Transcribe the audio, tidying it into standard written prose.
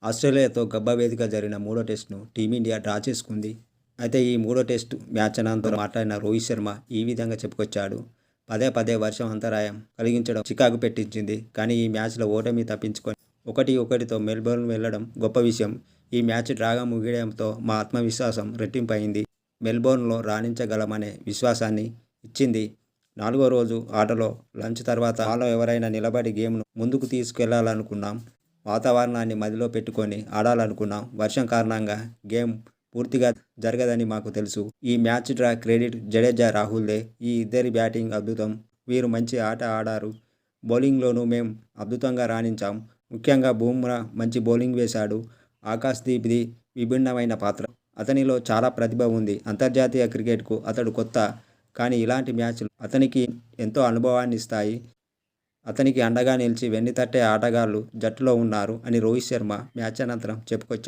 ఆస్ట్రేలియాతో గబ్బా వేదికగా జరిగిన మూడో టెస్టును టీమిండియా డ్రా చేసుకుంది. అయితే ఈ మూడో టెస్టు మ్యాచ్ అనంతరం మాట్లాడిన రోహిత్ శర్మ ఈ విధంగా చెప్పుకొచ్చాడు. పదే పదే వర్షం అంతరాయం కలిగించడం చికాకు పెట్టించింది. కానీ ఈ మ్యాచ్లో ఓటమి తప్పించుకొని 1-1తో మెల్బోర్న్ వెళ్లడం గొప్ప విషయం. ఈ మ్యాచ్ డ్రాగా ముగియడంతో మా ఆత్మవిశ్వాసం రెట్టింపైంది. మెల్బోర్న్లో రాణించగలమనే విశ్వాసాన్ని ఇచ్చింది. 4వ రోజు ఆటలో లంచ్ తర్వాత మాలో ఎవరైనా నిలబడి గేమ్ను ముందుకు తీసుకెళ్లాలనుకున్నాం. వాతావరణాన్ని మదిలో పెట్టుకొని ఆడాలనుకున్నాం. వర్షం కారణంగా గేమ్ పూర్తిగా జరగదని మాకు తెలుసు. ఈ మ్యాచ్ డ్రా క్రెడిట్ జడేజా, రాహుల్దే. ఈ ఇద్దరి బ్యాటింగ్ అద్భుతం. వీరు మంచి ఆట ఆడారు. బౌలింగ్లోనూ మేం అద్భుతంగా రాణించాం. ముఖ్యంగా బుమ్రా మంచి బౌలింగ్ వేశాడు. ఆకాశ్దీప్ది విభిన్నమైన పాత్ర. అతనిలో చాలా ప్రతిభ ఉంది. అంతర్జాతీయ క్రికెట్కు అతడు కొత్త. కానీ ఇలాంటి మ్యాచ్లు అతనికి ఎంతో అనుభవాన్నిస్తాయి. అతనికి అండగా నిలిచి వెన్నుతట్టే ఆటగాళ్లు జట్టులో ఉన్నారు అని రోహిత్ శర్మ మ్యాచ్ అనంతరం చెప్పుకొచ్చాడు.